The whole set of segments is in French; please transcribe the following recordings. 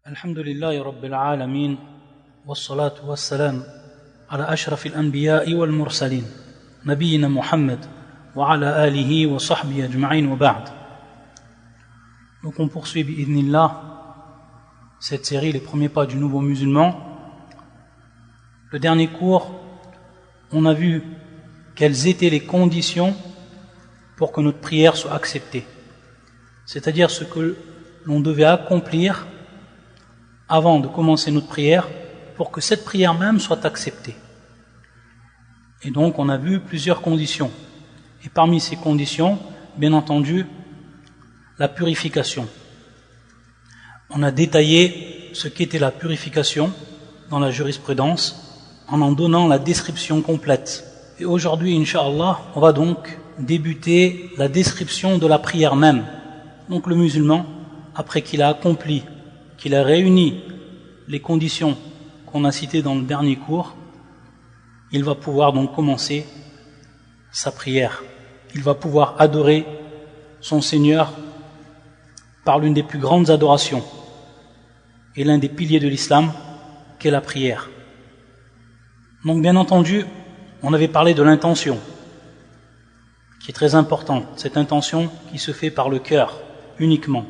الحمد لله رب العالمين والصلاة والسلام على أشرف الأنبياء والمرسلين نبينا محمد وعلى آله وصحبه أجمعين وبعد. Donc on poursuit bi'idhnillah cette série, les premiers pas du nouveau musulman. Le dernier cours, on a vu quelles étaient les conditions pour que notre prière soit acceptée, c'est-à-dire ce que l'on devait accomplir avant de commencer notre prière pour que cette prière même soit acceptée. Et donc on a vu plusieurs conditions, et parmi ces conditions, bien entendu, la purification. On a détaillé ce qu'était la purification dans la jurisprudence en donnant la description complète. Et aujourd'hui, Inch'Allah, on va donc débuter la description de la prière même. Donc le musulman, après qu'il a accompli, qu'il a réuni les conditions qu'on a citées dans le dernier cours, il va pouvoir donc commencer sa prière. Il va pouvoir adorer son Seigneur par l'une des plus grandes adorations et l'un des piliers de l'islam qu'est la prière. Donc bien entendu, on avait parlé de l'intention qui est très importante, cette intention qui se fait par le cœur uniquement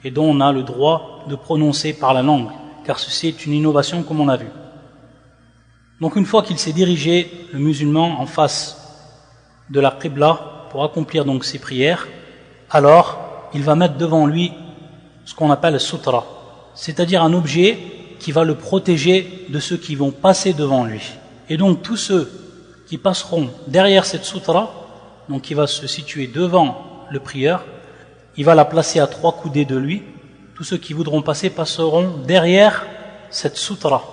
et dont on a le droit de prononcer par la langue, car ceci est une innovation comme on a vu. Donc une fois qu'il s'est dirigé, le musulman, en face de la Qibla pour accomplir donc ses prières, alors il va mettre devant lui ce qu'on appelle le sutra, c'est-à-dire un objet qui va le protéger de ceux qui vont passer devant lui. Et donc tous ceux qui passeront derrière cette sutra, donc qui va se situer devant le prieur, il va la placer à 3 coudées de lui. Tous ceux qui voudront passer passeront derrière cette sutra.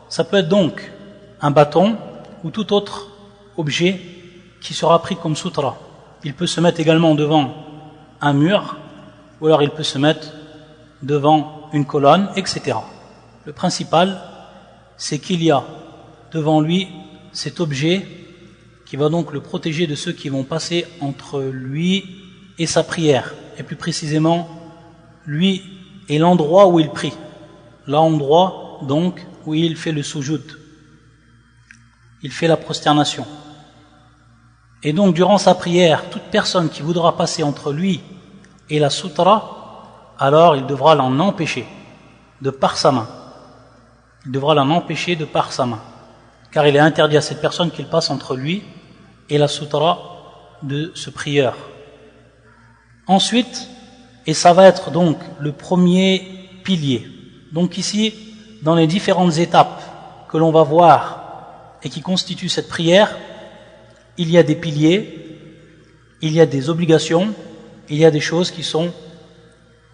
Ça peut être donc un bâton ou tout autre objet qui sera pris comme sutra. Il peut se mettre également devant un mur, ou alors il peut se mettre devant une colonne, etc. Le principal, c'est qu'il y a devant lui cet objet qui va donc le protéger de ceux qui vont passer entre lui et sa prière, et plus précisément lui et l'endroit où il prie, l'endroit donc où il fait le sujoud, il fait la prosternation. Et donc durant sa prière, toute personne qui voudra passer entre lui et la sutra, alors il devra l'en empêcher de par sa main. Il devra l'en empêcher de par sa main, car il est interdit à cette personne qu'il passe entre lui et la sutra de ce prieur. Ensuite, et ça va être donc le premier pilier. Donc ici, dans les différentes étapes que l'on va voir et qui constituent cette prière, il y a des piliers, il y a des obligations, il y a des choses qui sont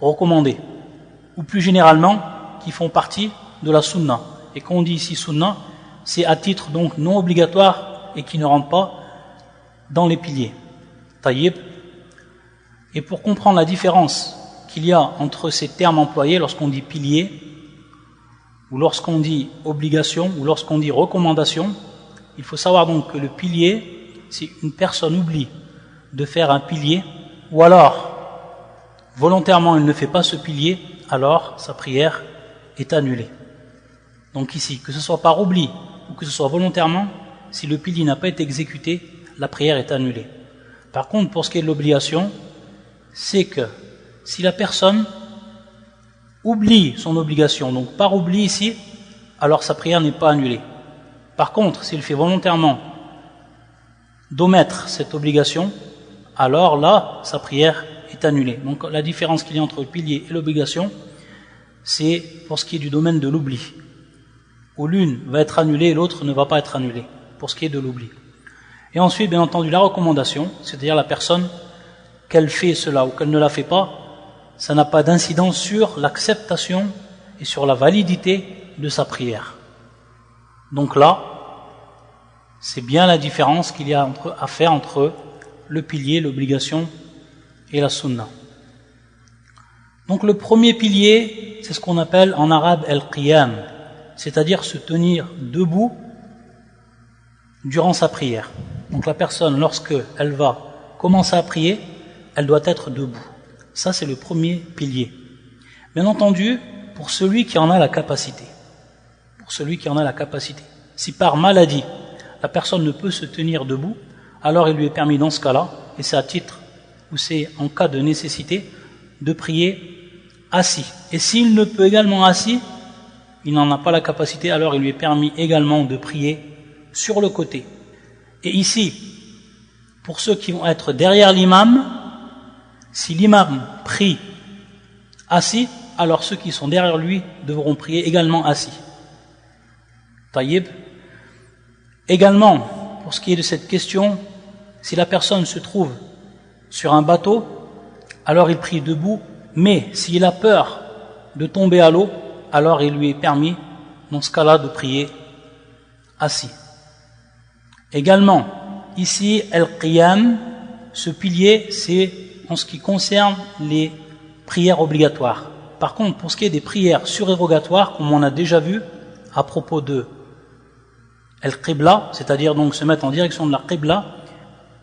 recommandées, ou plus généralement, qui font partie de la sunna. Et quand on dit ici sunna, c'est à titre donc non obligatoire et qui ne rentre pas dans les piliers. Taïb. Et pour comprendre la différence qu'il y a entre ces termes employés lorsqu'on dit pilier, ou lorsqu'on dit obligation, ou lorsqu'on dit recommandation, il faut savoir donc que le pilier, si une personne oublie de faire un pilier, ou alors volontairement elle ne fait pas ce pilier, alors sa prière est annulée. Donc ici, que ce soit par oubli ou que ce soit volontairement, si le pilier n'a pas été exécuté, la prière est annulée. Par contre, pour ce qui est de l'obligation, c'est que si la personne oublie son obligation, donc par oubli ici, alors sa prière n'est pas annulée. Par contre, s'il fait volontairement d'omettre cette obligation, alors là, sa prière est annulée. Donc la différence qu'il y a entre le pilier et l'obligation, c'est pour ce qui est du domaine de l'oubli, où l'une va être annulée et l'autre ne va pas être annulée, pour ce qui est de l'oubli. Et ensuite, bien entendu, la recommandation, c'est-à-dire la personne, qu'elle fait cela ou qu'elle ne la fait pas, ça n'a pas d'incidence sur l'acceptation et sur la validité de sa prière. Donc là, c'est bien la différence qu'il y a à faire entre le pilier, l'obligation et la sunna. Donc le premier pilier, c'est ce qu'on appelle en arabe al-qiyam, c'est-à-dire se tenir debout durant sa prière. Donc la personne, lorsqu'elle va commencer à prier, elle doit être debout. Ça, c'est le premier pilier. Bien entendu, pour celui qui en a la capacité. Pour celui qui en a la capacité. Si par maladie, la personne ne peut se tenir debout, alors il lui est permis dans ce cas-là, et c'est à titre ou c'est en cas de nécessité, de prier assis. Et s'il ne peut également assis, il n'en a pas la capacité, alors il lui est permis également de prier sur le côté. Et ici, pour ceux qui vont être derrière l'imam, si l'imam prie assis, alors ceux qui sont derrière lui devront prier également assis. Taïb. Également, pour ce qui est de cette question, si la personne se trouve sur un bateau, alors il prie debout, mais s'il a peur de tomber à l'eau, alors il lui est permis, dans ce cas-là, de prier assis. Également, ici, al-qiyam, ce pilier, c'est en ce qui concerne les prières obligatoires. Par contre, pour ce qui est des prières surérogatoires, comme on a déjà vu à propos de al-qibla, c'est-à-dire donc se mettre en direction de la qibla,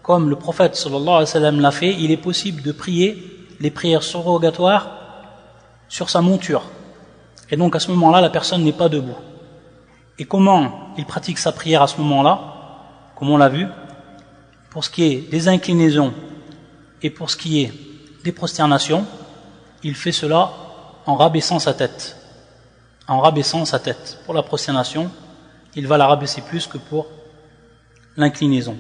comme le prophète sallallahu alayhi wa sallam l'a fait, il est possible de prier les prières surérogatoires sur sa monture. Et donc à ce moment-là, la personne n'est pas debout. Et comment il pratique sa prière à ce moment-là? Comme on l'a vu, pour ce qui est des inclinaisons et pour ce qui est des prosternations, il fait cela en rabaissant sa tête. En rabaissant sa tête. Pour la prosternation, il va la rabaisser plus que pour l'inclinaison.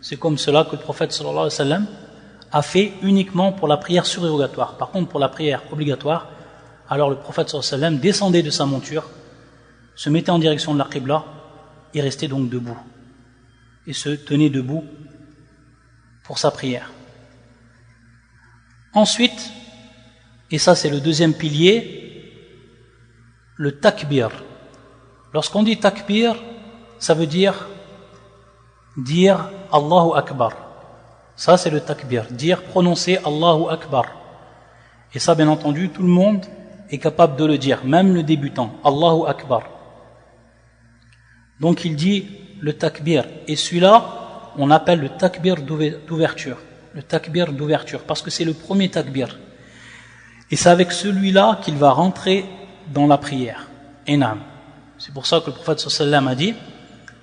C'est comme cela que le prophète sallallahu alayhi wa sallam a fait uniquement pour la prière surérogatoire. Par contre, pour la prière obligatoire, alors le prophète sallallahu alayhi wa sallam descendait de sa monture, se mettait en direction de la qibla et restait donc debout. Et se tenait debout pour sa prière. Ensuite, et ça c'est le deuxième pilier, le takbir. Lorsqu'on dit takbir, ça veut dire Allahu Akbar. Ça c'est le takbir, prononcer Allahu Akbar. Et ça bien entendu, tout le monde est capable de le dire, même le débutant, Allahu Akbar. Donc il dit le takbir, et celui-là on appelle le takbir d'ouverture. Le takbir d'ouverture, parce que c'est le premier takbir. Et c'est avec celui-là qu'il va rentrer dans la prière. Enam. C'est pour ça que le prophète sallallahu alayhi wa sallam a dit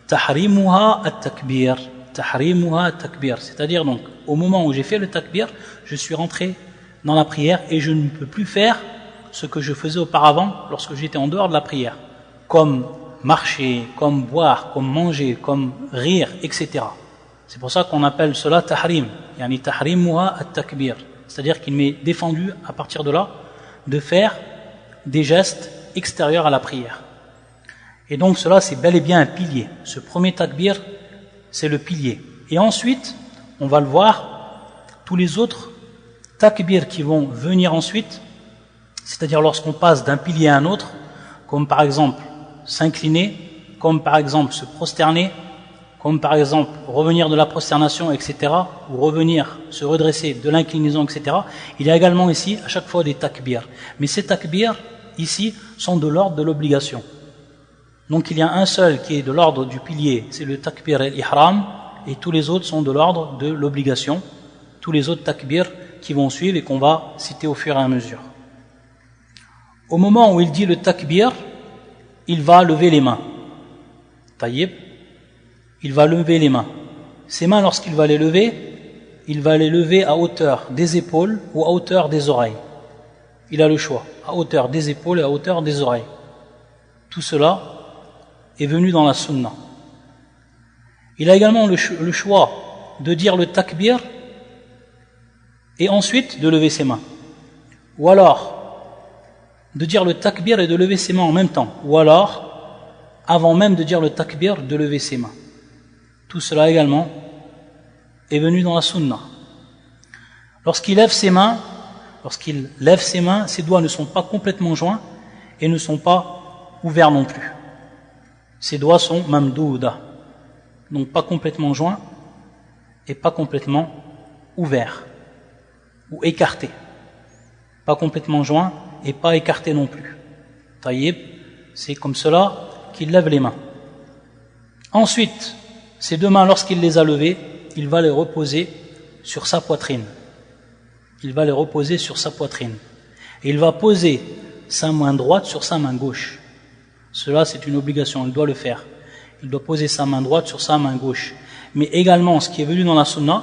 Tahrimuha at-takbir. Tahrimuha at-takbir. C'est-à-dire donc, au moment où j'ai fait le takbir, je suis rentré dans la prière et je ne peux plus faire ce que je faisais auparavant lorsque j'étais en dehors de la prière. Comme marcher, comme boire, comme manger, comme rire, etc. C'est pour ça qu'on appelle cela tahrim. Yani tahrimuha at-takbir. C'est-à-dire qu'il m'est défendu, à partir de là, de faire des gestes extérieurs à la prière. Et donc cela, c'est bel et bien un pilier. Ce premier takbir, c'est le pilier. Et ensuite, on va le voir, tous les autres takbir qui vont venir ensuite, c'est-à-dire lorsqu'on passe d'un pilier à un autre, comme par exemple s'incliner, comme par exemple se prosterner, comme par exemple revenir de la prosternation, etc., ou revenir, se redresser de l'inclinaison, etc. Il y a également ici, à chaque fois, des takbir. Mais ces takbir, ici, sont de l'ordre de l'obligation. Donc il y a un seul qui est de l'ordre du pilier, c'est le takbir al-ihram, et tous les autres sont de l'ordre de l'obligation. Tous les autres takbir qui vont suivre et qu'on va citer au fur et à mesure. Au moment où il dit le takbir, il va lever les mains. Taïb. Il va lever les mains. Ses mains, lorsqu'il va les lever à hauteur des épaules ou à hauteur des oreilles. Il a le choix, à hauteur des épaules et à hauteur des oreilles. Tout cela est venu dans la sunna. Il a également le choix de dire le takbir et ensuite de lever ses mains. Ou alors, de dire le takbir et de lever ses mains en même temps. Ou alors, avant même de dire le takbir, de lever ses mains. Tout cela également est venu dans la sunna. Lorsqu'il lève ses mains, ses doigts ne sont pas complètement joints et ne sont pas ouverts non plus. Ses doigts sont mamdouda, donc pas complètement joints et pas complètement ouverts ou écartés. Pas complètement joints et pas écartés non plus. Taïb, c'est comme cela qu'il lève les mains. Ensuite, ses deux mains, lorsqu'il les a levées, il va les reposer sur sa poitrine. Il va les reposer sur sa poitrine. Et il va poser sa main droite sur sa main gauche. Cela, c'est une obligation, il doit le faire. Il doit poser sa main droite sur sa main gauche. Mais également, ce qui est venu dans la sunna,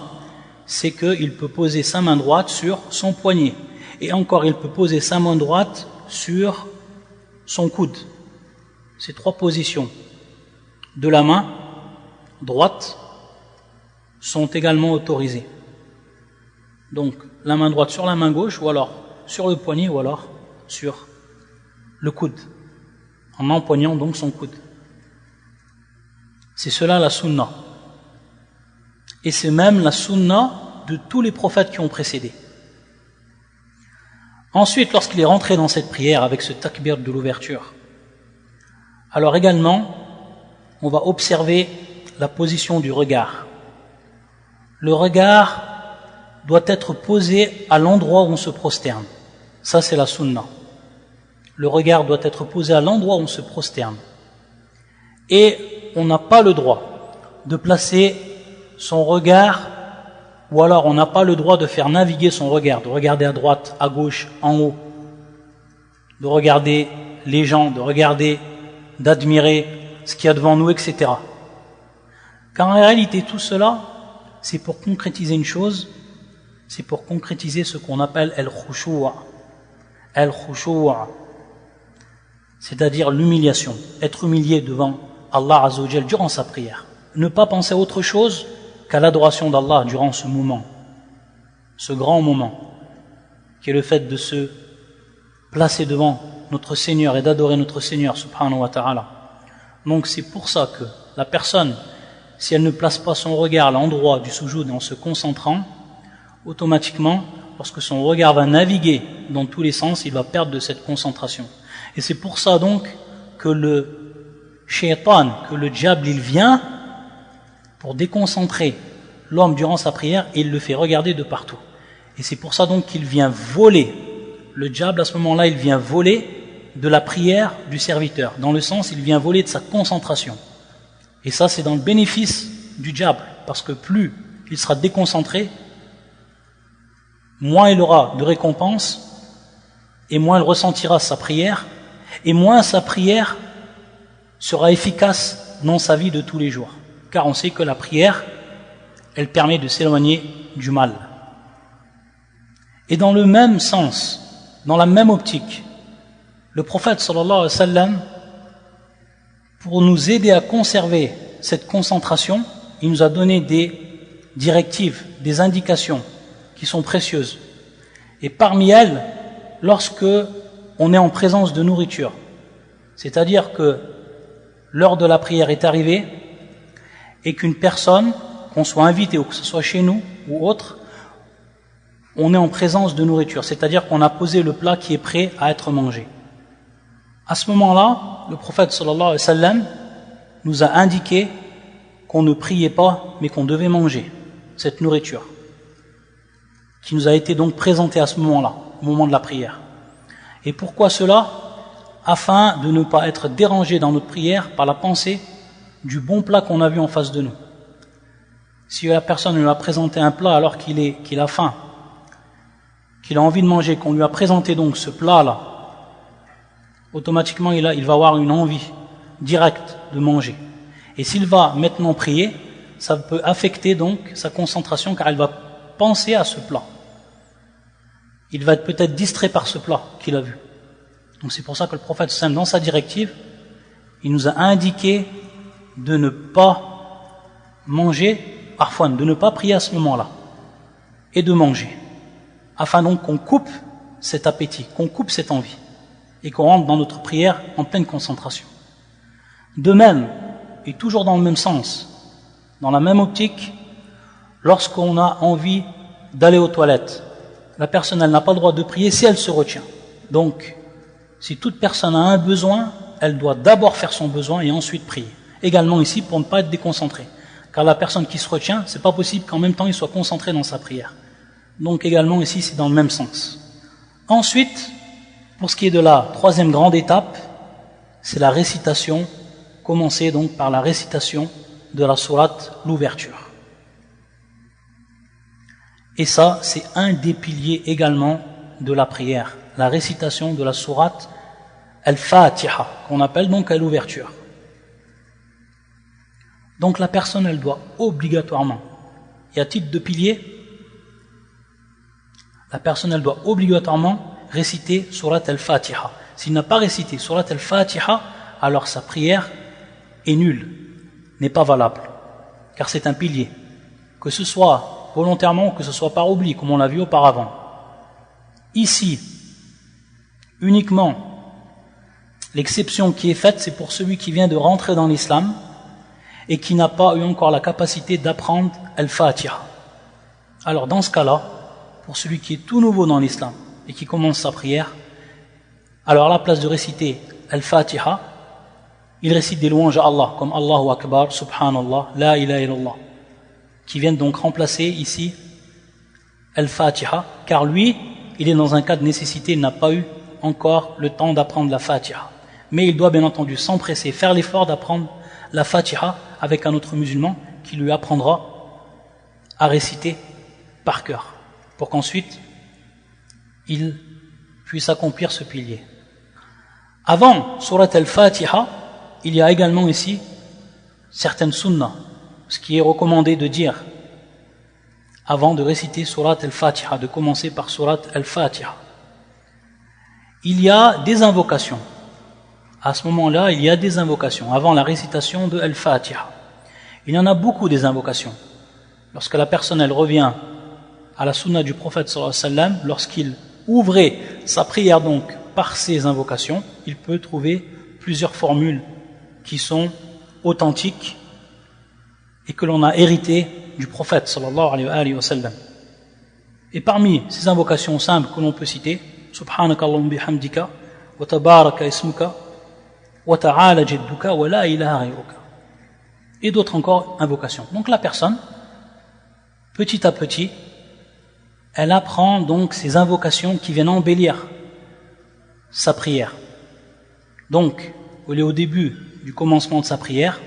c'est qu'il peut poser sa main droite sur son poignet. Et encore, il peut poser sa main droite sur son coude. Ces trois positions de la main droite sont également autorisées. Donc, la main droite sur la main gauche, ou alors sur le poignet, ou alors sur le coude, en empoignant donc son coude. C'est cela la sunna. Et c'est même la sunna de tous les prophètes qui ont précédé. Ensuite, lorsqu'il est rentré dans cette prière avec ce takbir de l'ouverture, alors également, on va observer la position du regard. Le regard doit être posé à l'endroit où on se prosterne. Ça, c'est la sunna. Le regard doit être posé à l'endroit où on se prosterne. Et on n'a pas le droit de placer son regard, ou alors on n'a pas le droit de faire naviguer son regard, de regarder à droite, à gauche, en haut, de regarder les gens, de regarder, d'admirer ce qu'il y a devant nous, etc. Car en réalité, tout cela, c'est pour concrétiser une chose, c'est pour concrétiser ce qu'on appelle al-khushu', c'est-à-dire l'humiliation, être humilié devant Allah Azza wa Jal durant sa prière. Ne pas penser à autre chose qu'à l'adoration d'Allah durant ce moment, ce grand moment, qui est le fait de se placer devant notre Seigneur et d'adorer notre Seigneur subhanahu wa ta'ala. Donc c'est pour ça que la personne, si elle ne place pas son regard à l'endroit du sujoud en se concentrant, automatiquement, lorsque son regard va naviguer dans tous les sens, il va perdre de cette concentration. Et c'est pour ça donc que le shaitan, que le diable, il vient pour déconcentrer l'homme durant sa prière et il le fait regarder de partout. Et c'est pour ça donc qu'il vient voler, le diable à ce moment-là, il vient voler de la prière du serviteur, dans le sens, il vient voler de sa concentration. Et ça, c'est dans le bénéfice du diable, parce que plus il sera déconcentré, moins il aura de récompense, et moins il ressentira sa prière, et moins sa prière sera efficace dans sa vie de tous les jours. Car on sait que la prière, elle permet de s'éloigner du mal. Et dans le même sens, dans la même optique, le prophète sallallahu alayhi wa sallam, pour nous aider à conserver cette concentration, il nous a donné des directives, des indications qui sont précieuses. Et parmi elles, lorsque on est en présence de nourriture, c'est-à-dire que l'heure de la prière est arrivée et qu'une personne, qu'on soit invité ou que ce soit chez nous ou autre, on est en présence de nourriture, c'est-à-dire qu'on a posé le plat qui est prêt à être mangé. À ce moment-là, le prophète sallallahu alayhi wa sallam nous a indiqué qu'on ne priait pas, mais qu'on devait manger cette nourriture qui nous a été donc présentée à ce moment-là, au moment de la prière. Et pourquoi cela? Afin de ne pas être dérangé dans notre prière par la pensée du bon plat qu'on a vu en face de nous. Si la personne lui a présenté un plat alors qu'il a faim, qu'il a envie de manger, qu'on lui a présenté donc ce plat-là, automatiquement il va avoir une envie directe de manger. Et s'il va maintenant prier, ça peut affecter donc sa concentration car il va penser à ce plat. Il va être peut-être distrait par ce plat qu'il a vu. Donc c'est pour ça que le prophète dans sa directive, il nous a indiqué de ne pas manger, parfois de ne pas prier à ce moment-là, et de manger, afin donc qu'on coupe cet appétit, qu'on coupe cette envie, et qu'on rentre dans notre prière en pleine concentration. De même, et toujours dans le même sens, dans la même optique, lorsqu'on a envie d'aller aux toilettes, la personne elle n'a pas le droit de prier si elle se retient. Donc, si toute personne a un besoin, elle doit d'abord faire son besoin et ensuite prier. Également ici, pour ne pas être déconcentré. Car la personne qui se retient, c'est pas possible qu'en même temps il soit concentré dans sa prière. Donc également ici, c'est dans le même sens. Ensuite, pour ce qui est de la troisième grande étape, c'est la récitation. Commencer donc par la récitation de la sourate, l'ouverture. Et ça, c'est un des piliers également de la prière, la récitation de la sourate al-Fatiha, qu'on appelle donc à l'ouverture. Donc la personne, elle doit obligatoirement, et à titre de pilier, la personne, elle doit obligatoirement réciter Surat al-Fatiha. S'il n'a pas récité Surat al-Fatiha, alors sa prière est nulle, n'est pas valable, car c'est un pilier, que ce soit volontairement ou que ce soit par oubli, comme on l'a vu auparavant. Ici, uniquement, l'exception qui est faite, c'est pour celui qui vient de rentrer dans l'islam et qui n'a pas eu encore la capacité d'apprendre al-Fatiha. Alors dans ce cas-là, pour celui qui est tout nouveau dans l'islam et qui commence sa prière, alors à la place de réciter al-Fatiha, il récite des louanges à Allah, comme Allahu Akbar, Subhanallah, La ilaha illallah, qui viennent donc remplacer ici al-Fatiha, car lui, il est dans un cas de nécessité, il n'a pas eu encore le temps d'apprendre la Fatiha. Mais il doit bien entendu s'empresser, faire l'effort d'apprendre la Fatiha avec un autre musulman qui lui apprendra à réciter par cœur, pour qu'ensuite il puisse accomplir ce pilier. Avant Surat al-Fatiha, il y a également ici certaines sunnahs, ce qui est recommandé de dire avant de réciter Surat al-Fatiha, de commencer par Surat al-Fatiha. Il y a des invocations. À ce moment-là, il y a des invocations avant la récitation de al-Fatiha. Il y en a beaucoup des invocations. Lorsque la personne elle revient à la sunna du prophète sallallahu alayhi wa sallam, lorsqu'il ouvrait sa prière donc par ces invocations, il peut trouver plusieurs formules qui sont authentiques et que l'on a héritées du prophète sallallahu alayhi wa sallam. Et parmi ces invocations simples que l'on peut citer, Subhanaka Allahumma bihamdika wa tabaraka ismuka wa ta'ala jadduka wa la ilaha ghayruka, et d'autres encore invocations. Donc la personne, petit à petit, elle apprend donc ces invocations qui viennent embellir sa prière. Donc, au début du commencement de sa prière,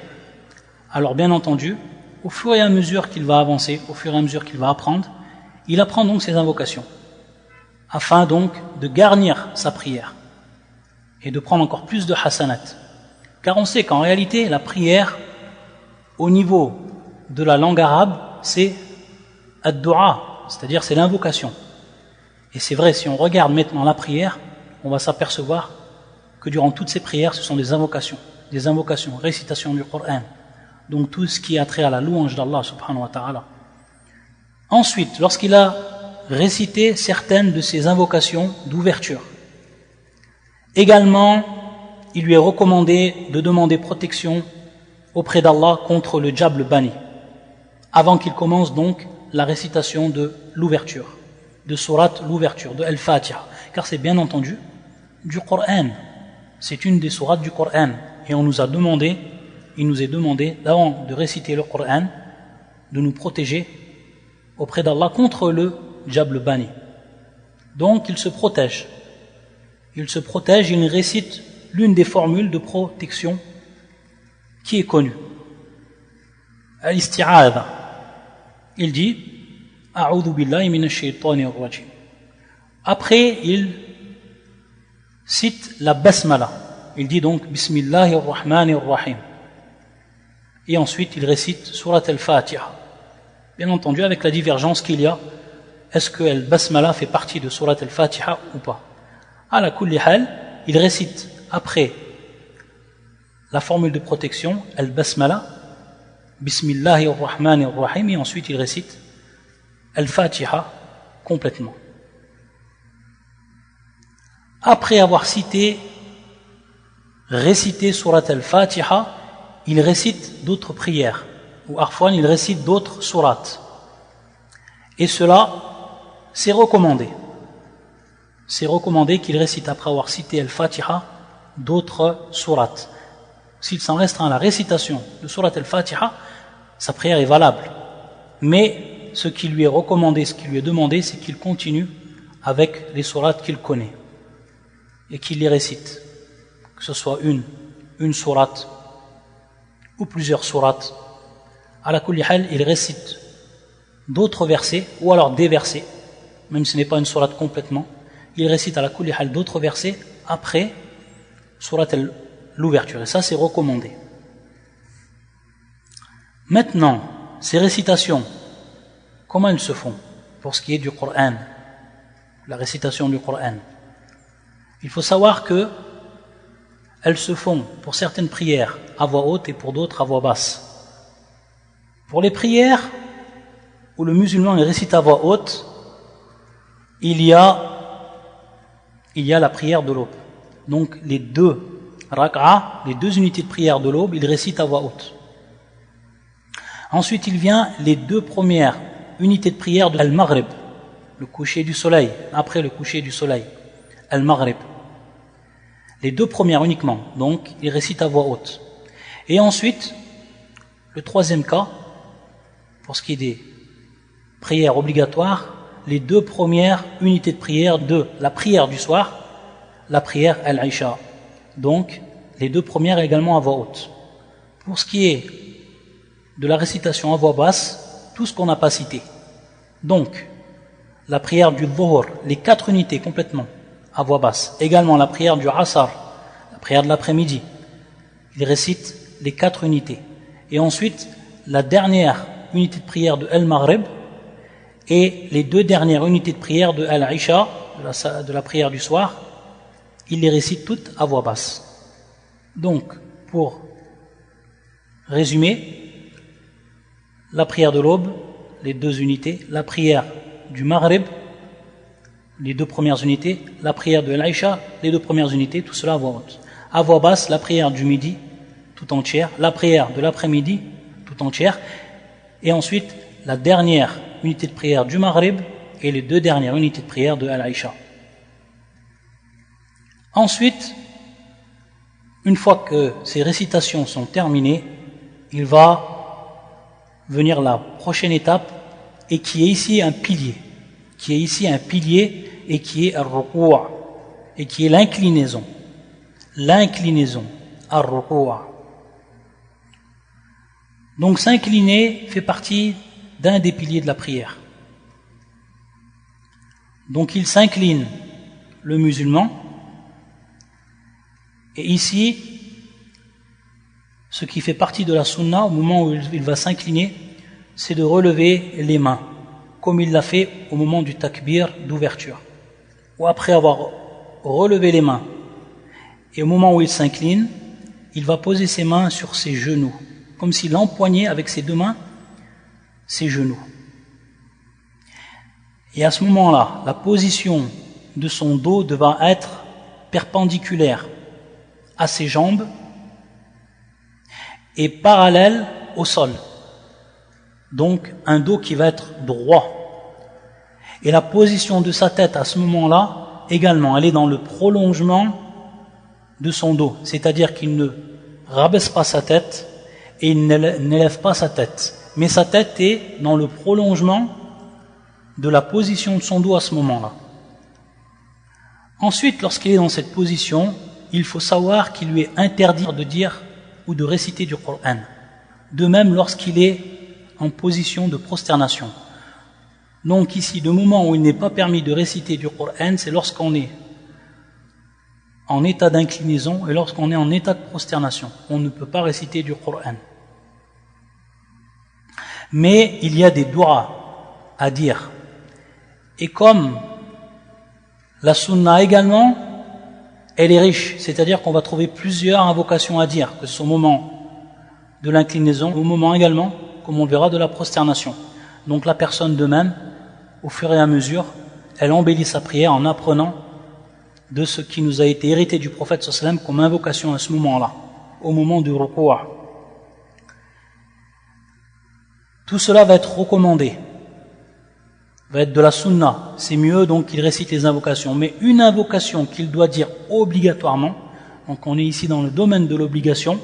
alors bien entendu, au fur et à mesure qu'il va avancer, au fur et à mesure qu'il va apprendre, il apprend donc ces invocations, afin donc de garnir sa prière et de prendre encore plus de hasanat. Car on sait qu'en réalité, la prière, au niveau de la langue arabe, c'est ad-du'a, c'est-à-dire c'est l'invocation. Et c'est vrai, si on regarde maintenant la prière, on va s'apercevoir que durant toutes ces prières, ce sont des invocations, récitations du Coran. Donc tout ce qui a trait à la louange d'Allah subhanahu wa ta'ala. Ensuite, lorsqu'il a récité certaines de ces invocations d'ouverture, également, il lui est recommandé de demander protection auprès d'Allah contre le diable banni, avant qu'il commence donc la récitation de l'ouverture, de Surat l'ouverture, de Al-Fatiha, car c'est bien entendu du Coran, c'est une des sourates du Coran, et il nous est demandé, avant de réciter le Coran, de nous protéger auprès d'Allah contre le diable banni. Donc il se protège, il récite l'une des formules de protection qui est connue. Al-Isti'adha, il dit A'udhu billahi minash shaitanir rajim. Après, il cite la basmala. Il dit donc Bismillahir Rahmanir Rahim. Et ensuite, il récite Surat al-Fatiha. Bien entendu, avec la divergence qu'il y a, est-ce que al-basmala fait partie de Surat al-Fatiha ou pas? À la kulli hal, il récite après la formule de protection, al-basmala, Bismillahir Rahmanir Rahim, et ensuite il récite al-Fatiha complètement. Après avoir récité Surat al-Fatiha, il récite d'autres prières, ou arfwan, il récite d'autres sourates. Et cela, c'est recommandé. C'est recommandé qu'il récite, après avoir cité al-Fatiha, d'autres sourates. S'il s'en restreint à la récitation de Surat al-Fatiha, sa prière est valable. Mais ce qui lui est recommandé, ce qui lui est demandé, c'est qu'il continue avec les sourates qu'il connaît et qu'il les récite, que ce soit une sourate ou plusieurs sourates. À la kulli hal, il récite d'autres versets, ou alors des versets, même si ce n'est pas une sourate complètement, il récite à la kulli hal d'autres versets après Surat l'ouverture. Et ça, c'est recommandé. Maintenant, ces récitations, comment elles se font pour ce qui est du Coran, la récitation du Coran? Il faut savoir que elles se font pour certaines prières à voix haute et pour d'autres à voix basse. Pour les prières où le musulman récite à voix haute, il y a la prière de l'aube. Donc les deux rak'a, les deux unités de prière de l'aube, il récite à voix haute. Ensuite, il vient les deux premières unités de prière de Al-Maghrib, le coucher du soleil, après le coucher du soleil, Al-Maghrib. Les deux premières uniquement, donc il récite à voix haute. Et ensuite, le troisième cas, pour ce qui est des prières obligatoires, les deux premières unités de prière de la prière du soir, la prière Al-Isha. Donc, les deux premières également à voix haute. Pour ce qui est de la récitation à voix basse, tout ce qu'on n'a pas cité. Donc, la prière du Dhuhr, les 4 unités complètement à voix basse. Également la prière du Asr, la prière de l'après-midi. Il récite les 4 unités. Et ensuite, la dernière unité de prière de Al-Maghrib et les 2 dernières unités de prière de Al-Isha, de la prière du soir, il les récite toutes à voix basse. Donc, pour résumer, la prière de l'aube, les 2 unités, la prière du Maghrib, les 2 premières unités, la prière de l'Aïcha, les 2 premières unités, tout cela à voix haute. À voix basse, la prière du midi, tout entière, la prière de l'après-midi, tout entière, et ensuite la dernière unité de prière du Maghrib et les 2 dernières unités de prière de l'Aïcha. Ensuite, une fois que ces récitations sont terminées, il va venir la prochaine étape, et qui est ici un pilier, et qui est al-ruku', et qui est l'inclinaison, al-ruku'. Donc s'incliner fait partie d'un des piliers de la prière. Donc il s'incline, le musulman, et ici, ce qui fait partie de la sunna, au moment où il va s'incliner, c'est de relever les mains, comme il l'a fait au moment du takbir d'ouverture. Ou après avoir relevé les mains, et au moment où il s'incline, il va poser ses mains sur ses genoux, comme s'il empoignait avec ses 2 mains ses genoux. Et à ce moment-là, la position de son dos devra être perpendiculaire à ses jambes et parallèle au sol. Donc un dos qui va être droit. Et la position de sa tête à ce moment-là, également, elle est dans le prolongement de son dos. C'est-à-dire qu'il ne rabaisse pas sa tête et il n'élève pas sa tête. Mais sa tête est dans le prolongement de la position de son dos à ce moment-là. Ensuite, lorsqu'il est dans cette position, il faut savoir qu'il lui est interdit de dire ou de réciter du Coran. De même lorsqu'il est en position de prosternation. Donc ici, le moment où il n'est pas permis de réciter du Coran, c'est lorsqu'on est en état d'inclinaison et lorsqu'on est en état de prosternation. On ne peut pas réciter du Coran. Mais il y a des du'a à dire. Et comme la sunna également, elle est riche, c'est-à-dire qu'on va trouver plusieurs invocations à dire, que ce soit au moment de l'inclinaison, au moment également, comme on le verra, de la prosternation. Donc la personne de même, au fur et à mesure, elle embellit sa prière en apprenant de ce qui nous a été hérité du prophète sallallahu alayhi wa sallam comme invocation à ce moment-là, au moment du ruku'. Tout cela va être recommandé, va être de la sunna. C'est mieux donc qu'il récite les invocations. Mais une invocation qu'il doit dire obligatoirement, donc on est ici dans le domaine de l'obligation,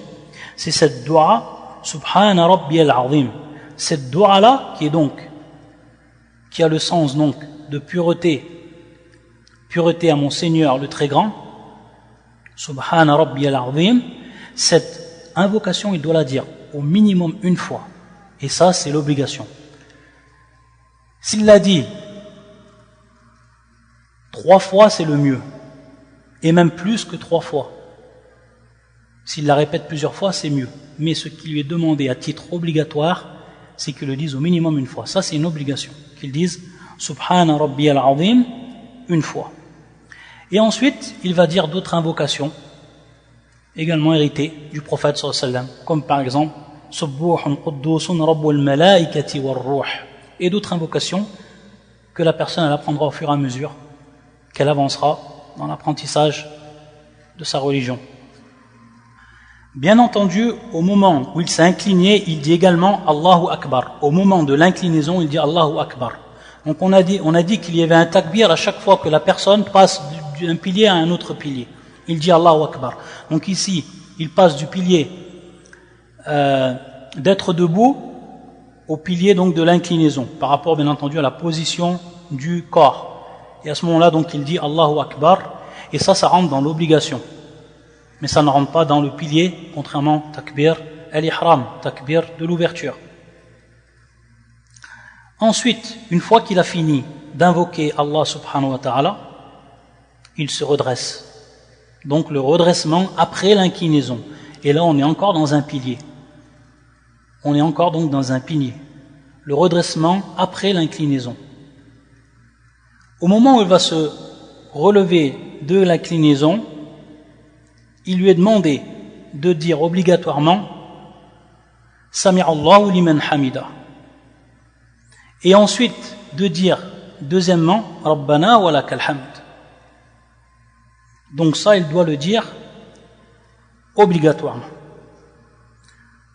c'est cette dua Subhana Rabbiyal Azim. Cette dua-là, qui a le sens donc de pureté à mon Seigneur le Très Grand, Subhana Rabbiyal Azim, cette invocation, il doit la dire au minimum une fois. Et ça, c'est l'obligation. S'il l'a dit 3 fois, c'est le mieux. Et même plus que 3 fois. S'il la répète plusieurs fois, c'est mieux. Mais ce qui lui est demandé à titre obligatoire, c'est qu'il le dise au minimum une fois. Ça, c'est une obligation. Qu'il dise Subhana Rabbi al-Azim une fois. Et ensuite, il va dire d'autres invocations, également héritées du prophète sallallahu alayhi wa sallam, comme par exemple Subbuhun Quddusun Rabbul Malaikati war Ruh, et d'autres invocations que la personne elle apprendra au fur et à mesure qu'elle avancera dans l'apprentissage de sa religion. Bien entendu, au moment où il s'est incliné, il dit également Allahu Akbar. Au moment de l'inclinaison, il dit Allahu Akbar. Donc on a dit qu'il y avait un takbir à chaque fois que la personne passe d'un pilier à un autre pilier. Il dit Allahu Akbar. Donc ici, il passe du pilier d'être debout au pilier donc de l'inclinaison, par rapport bien entendu à la position du corps. Et à ce moment-là, donc il dit Allahu Akbar, et ça rentre dans l'obligation. Mais ça ne rentre pas dans le pilier, contrairement takbir al-ihram, takbir de l'ouverture. Ensuite, une fois qu'il a fini d'invoquer Allah subhanahu wa ta'ala, il se redresse. Donc le redressement après l'inclinaison. Et là, on est encore dans un pilier. On est encore donc dans un pilier. Le redressement après l'inclinaison. Au moment où il va se relever de l'inclinaison, il lui est demandé de dire obligatoirement Sami'allahu liman hamida. Et ensuite de dire deuxièmement Rabbana wa lakal hamd. Donc ça, il doit le dire obligatoirement.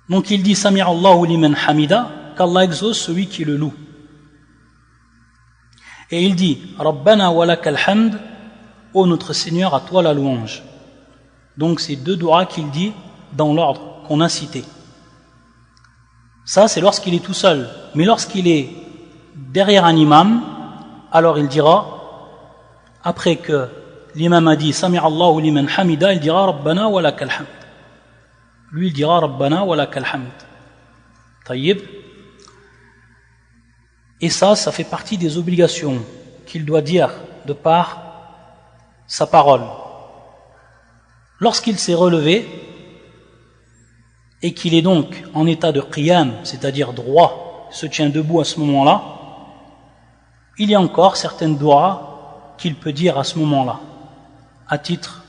Donc il dit Sami'allahu liman hamida, qu'Allah exauce celui qui le loue. Et il dit Rabbana wa lakal hamd, ô notre Seigneur, à toi la louange. Donc c'est deux doigts qu'il dit dans l'ordre qu'on a cité. Ça c'est lorsqu'il est tout seul. Mais lorsqu'il est derrière un imam, alors il dira, après que l'imam a dit Sami'allahu liman hamida, il dira Rabbana wa lakal hamd. Lui il dira Rabbana wa lakal hamd. Tayyib. Et ça fait partie des obligations qu'il doit dire de par sa parole. Lorsqu'il s'est relevé et qu'il est donc en état de qiyam, c'est-à-dire droit, se tient debout à ce moment-là, il y a encore certaines doigts qu'il peut dire à ce moment-là, à titre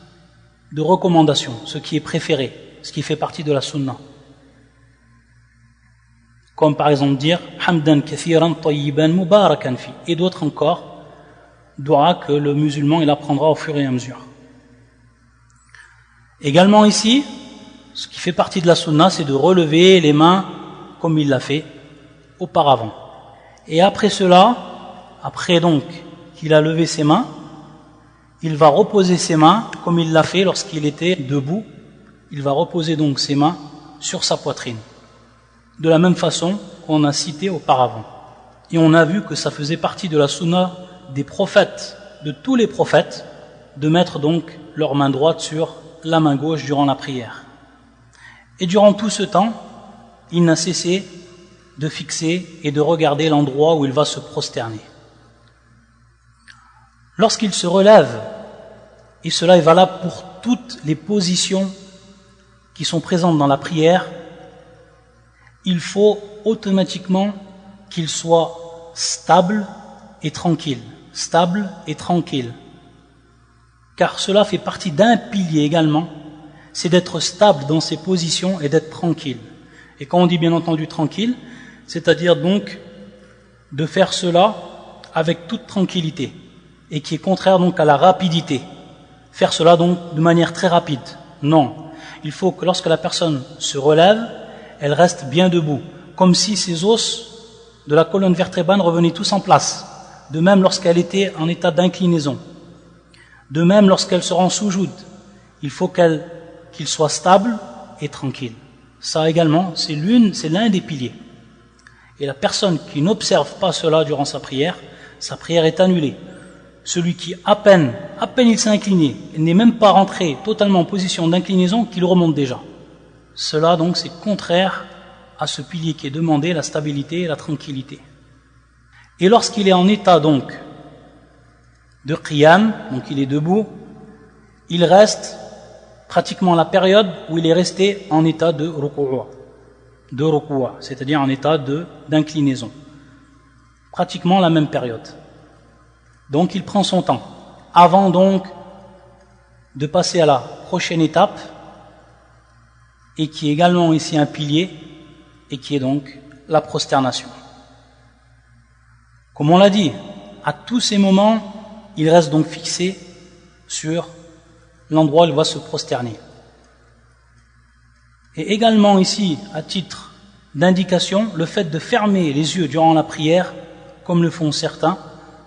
de recommandation, ce qui est préféré, ce qui fait partie de la sunna. Comme par exemple dire Hamdan kathiran tayyiban mubarakan fi, et d'autres encore, doigts que le musulman il apprendra au fur et à mesure. Également ici, ce qui fait partie de la sunna, c'est de relever les mains comme il l'a fait auparavant. Et après cela, après donc qu'il a levé ses mains, il va reposer ses mains comme il l'a fait lorsqu'il était debout. Il va reposer donc ses mains sur sa poitrine, de la même façon qu'on a cité auparavant. Et on a vu que ça faisait partie de la sunna des prophètes, de tous les prophètes, de mettre donc leur main droite sur la main gauche durant la prière. Et durant tout ce temps, il n'a cessé de fixer et de regarder l'endroit où il va se prosterner. Lorsqu'il se relève, et cela est valable pour toutes les positions qui sont présentes dans la prière, il faut automatiquement qu'il soit stable et tranquille. Stable et tranquille. Car cela fait partie d'un pilier également, c'est d'être stable dans ses positions et d'être tranquille. Et quand on dit bien entendu tranquille, c'est-à-dire donc de faire cela avec toute tranquillité, et qui est contraire donc à la rapidité. Faire cela donc de manière très rapide. Non. Il faut que lorsque la personne se relève, elle reste bien debout, comme si ses os de la colonne vertébrale revenaient tous en place. De même lorsqu'elle était en état d'inclinaison. De même lorsqu'elle sera en soujoud. Il faut qu'il soit stable et tranquille. Ça également, c'est l'un des piliers. Et la personne qui n'observe pas cela durant sa prière est annulée. Celui qui, à peine il s'est incliné, il n'est même pas rentré totalement en position d'inclinaison, qu'il remonte déjà. Cela donc c'est contraire à ce pilier qui est demandé, la stabilité et la tranquillité. Et lorsqu'il est en état donc de qiyam, donc il est debout, il reste pratiquement la période où il est resté en état de ruku'a, c'est-à-dire en état d'inclinaison. Pratiquement la même période. Donc il prend son temps. Avant donc de passer à la prochaine étape, et qui est également ici un pilier, et qui est donc la prosternation. Comme on l'a dit, à tous ces moments, il reste donc fixé sur l'endroit où il va se prosterner. Et également ici, à titre d'indication, le fait de fermer les yeux durant la prière, comme le font certains,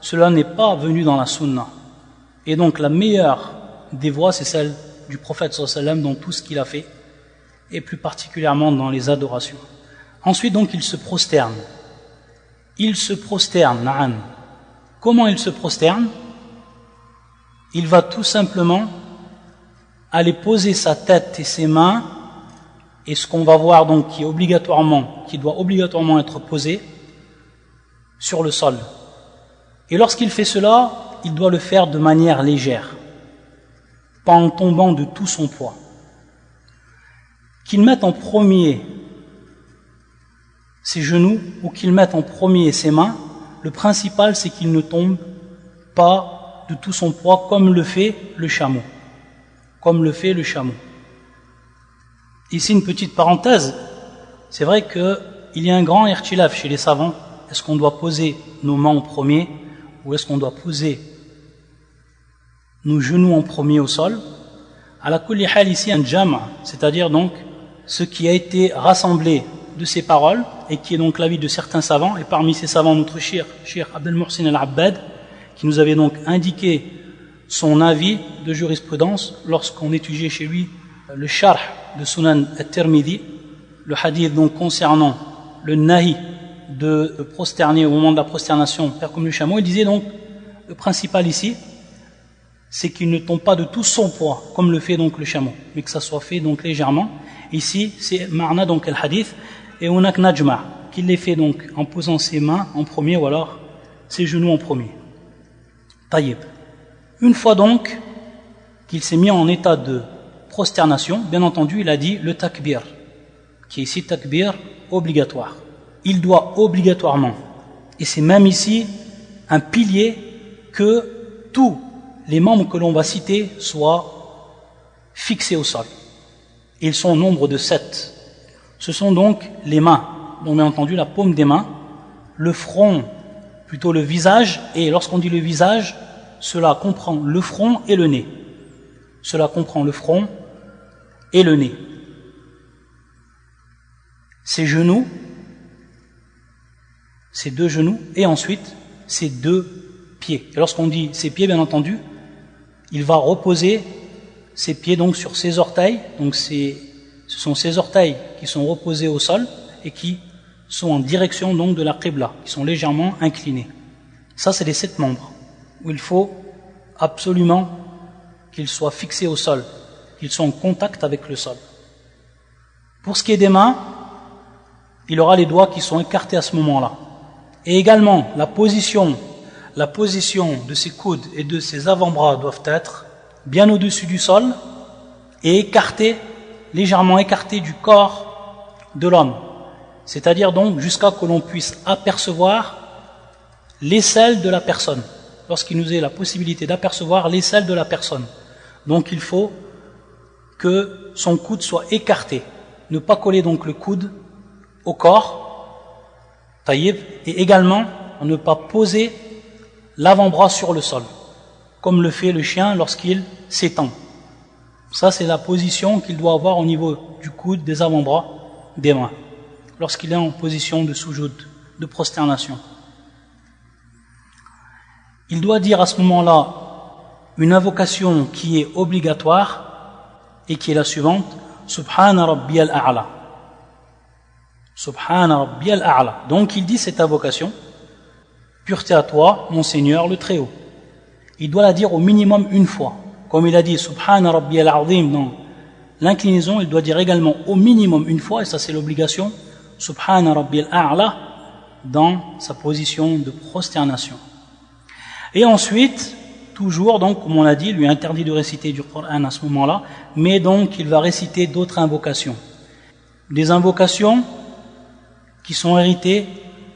cela n'est pas venu dans la sunna. Et donc la meilleure des voies, c'est celle du prophète sallallahu alayhi wa sallam dans tout ce qu'il a fait, et plus particulièrement dans les adorations. Ensuite donc il se prosterne. Il se prosterne, na'am. Comment il se prosterne? Il va tout simplement aller poser sa tête et ses mains, et ce qu'on va voir donc qui doit obligatoirement être posé sur le sol. Et lorsqu'il fait cela, il doit le faire de manière légère, pas en tombant de tout son poids. Qu'il mette en premier ses genoux ou qu'il mette en premier ses mains, le principal c'est qu'il ne tombe pas de tout son poids comme le fait le chameau. Ici une petite parenthèse, c'est vrai qu'il y a un grand irtilaf chez les savants. Est-ce qu'on doit poser nos mains en premier ou est-ce qu'on doit poser nos genoux en premier au sol? À la kulli hal ici un jama', c'est-à-dire donc ce qui a été rassemblé de ces paroles et qui est donc l'avis de certains savants, et parmi ces savants notre Cheikh Abdel Muhsin Al-Abbad, qui nous avait donc indiqué son avis de jurisprudence lorsqu'on étudiait chez lui le Sharh de Sunan At-Tirmidhi, le hadith donc concernant le nahi de prosterner au moment de la prosternation, faire comme le chameau. Il disait donc, le principal ici, c'est qu'il ne tombe pas de tout son poids, comme le fait donc le chameau, mais que ça soit fait donc légèrement. Ici, c'est ma'na donc al-hadith, et onak najma', qu'il les fait donc en posant ses mains en premier, ou alors ses genoux en premier. Taïb. Une fois donc qu'il s'est mis en état de prosternation, bien entendu, il a dit le takbir, qui est ici takbir obligatoire. Il doit obligatoirement, et c'est même ici un pilier, que tous les membres que l'on va citer soient fixés au sol. Ils sont au nombre de 7. Ce sont donc les mains, donc bien entendu la paume des mains, le front, plutôt le visage, et lorsqu'on dit le visage, cela comprend le front et le nez. Cela comprend le front et le nez. Ses genoux, ses deux genoux, et ensuite ses deux pieds. Et lorsqu'on dit ses pieds, bien entendu, il va reposer ses pieds donc sur ses orteils. Donc ce sont ses orteils qui sont reposés au sol et qui sont en direction donc de la qibla, qui sont légèrement inclinés. Ça, c'est les 7 membres où il faut absolument qu'ils soient fixés au sol, qu'ils soient en contact avec le sol. Pour ce qui est des mains, il aura les doigts qui sont écartés à ce moment-là. Et également, la position de ses coudes et de ses avant-bras doivent être bien au-dessus du sol et écartés, légèrement écartés du corps de l'homme. C'est-à-dire donc jusqu'à ce que l'on puisse apercevoir l'aisselle de la personne, lorsqu'il nous est la possibilité d'apercevoir l'aisselle de la personne. Donc il faut que son coude soit écarté, ne pas coller donc le coude au corps, taïb, et également ne pas poser l'avant-bras sur le sol, comme le fait le chien lorsqu'il s'étend. Ça, c'est la position qu'il doit avoir au niveau du coude, des avant-bras, des mains, lorsqu'il est en position de sujoud, de prosternation. Il doit dire à ce moment-là une invocation qui est obligatoire et qui est la suivante: Subhana Rabbiyal A'la. Subhana Rabbiyal A'la. Donc il dit cette invocation: pureté à toi, mon Seigneur le Très-Haut. Il doit la dire au minimum une fois. Comme il a dit Subhana Rabbiyal Azim dans l'inclinaison, il doit dire également au minimum une fois, et ça c'est l'obligation, Subhana Rabbiyal A'la dans sa position de prosternation. Et ensuite, toujours, donc, comme on l'a dit, lui est interdit de réciter du Coran à ce moment-là, mais donc il va réciter d'autres invocations. Des invocations qui sont héritées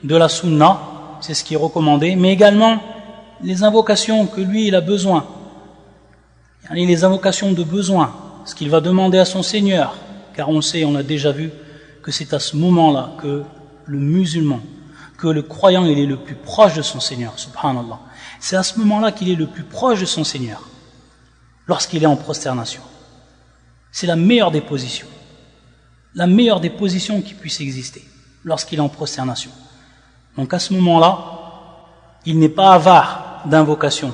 de la sunna, c'est ce qui est recommandé, mais également les invocations que lui il a besoin, les invocations de besoin, ce qu'il va demander à son Seigneur, car on sait, on l'a déjà vu, que c'est à ce moment-là que le musulman, que le croyant il est le plus proche de son Seigneur, subhanallah. C'est à ce moment-là qu'il est le plus proche de son Seigneur, lorsqu'il est en prosternation. C'est la meilleure des positions qui puisse exister, lorsqu'il est en prosternation. Donc à ce moment-là, il n'est pas avare d'invocation.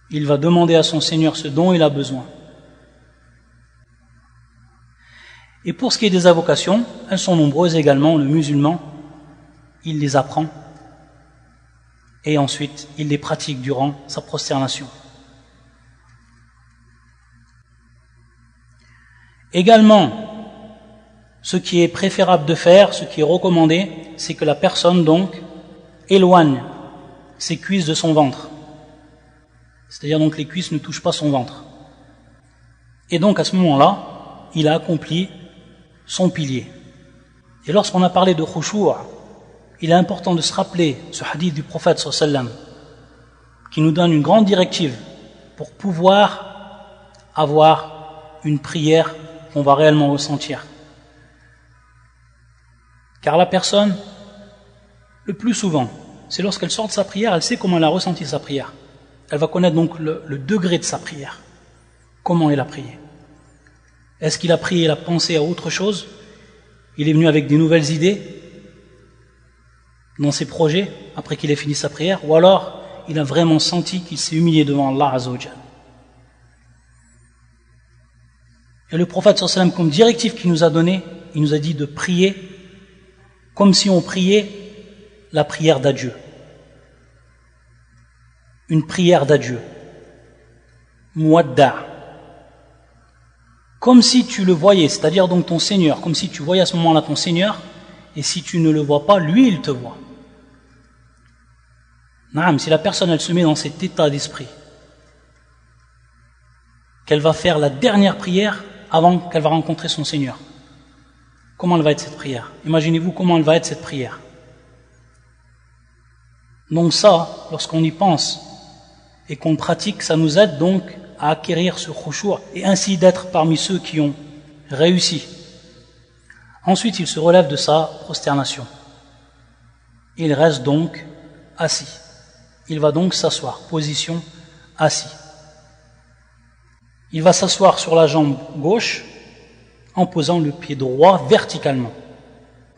Il va demander à son Seigneur ce dont il a besoin. Et pour ce qui est des invocations, elles sont nombreuses également. Le musulman, il les apprend et ensuite il les pratique durant sa prosternation. Également, ce qui est préférable de faire, ce qui est recommandé, c'est que la personne donc éloigne ses cuisses de son ventre. C'est-à-dire donc les cuisses ne touchent pas son ventre. Et donc à ce moment-là, il a accompli son pilier. Et lorsqu'on a parlé de khushu', il est important de se rappeler ce hadith du prophète sallallahu alayhi wa sallam qui nous donne une grande directive pour pouvoir avoir une prière qu'on va réellement ressentir. Car la personne, le plus souvent, c'est lorsqu'elle sort de sa prière, elle sait comment elle a ressenti sa prière. Elle va connaître donc le degré de sa prière. Comment il a prié. Est-ce qu'il a prié, il a pensé à autre chose? Il est venu avec des nouvelles idées dans ses projets après qu'il ait fini sa prière? Ou alors, il a vraiment senti qu'il s'est humilié devant Allah Azza wa Jal. Et le prophète sallallahu alayhi wa sallam, comme directive qu'il nous a donné, il nous a dit de prier comme si on priait la prière d'adieu. Une prière d'adieu. Muwadda'. Comme si tu le voyais, c'est-à-dire donc ton Seigneur, comme si tu voyais à ce moment-là ton Seigneur, et si tu ne le vois pas, lui il te voit. Naam, si la personne elle se met dans cet état d'esprit, qu'elle va faire la dernière prière avant qu'elle va rencontrer son Seigneur, comment elle va être cette prière? Imaginez-vous comment elle va être cette prière. Donc ça, lorsqu'on y pense et qu'on le pratique, ça nous aide donc à acquérir ce khushu' et ainsi d'être parmi ceux qui ont réussi. Ensuite, il se relève de sa prosternation. Il reste donc assis. Il va donc s'asseoir, position assis. Il va s'asseoir sur la jambe gauche en posant le pied droit verticalement,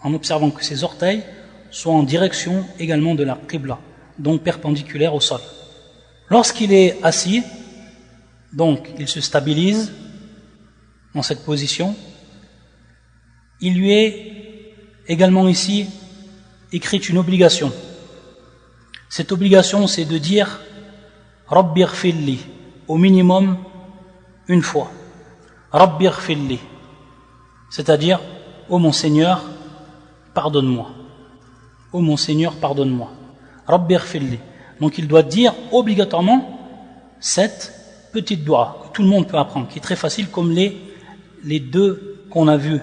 en observant que ses orteils soient en direction également de la qibla, donc perpendiculaire au sol. Lorsqu'il est assis, donc il se stabilise dans cette position. Il lui est également ici écrite une obligation. Cette obligation, c'est de dire Rabbi ighfirli au minimum une fois. Rabbi ighfirli, c'est-à-dire ô mon Seigneur, pardonne-moi. Ô mon Seigneur, pardonne-moi. Rabbi ighfirli. Donc il doit dire obligatoirement cette petite doua que tout le monde peut apprendre, qui est très facile, comme les deux qu'on a vus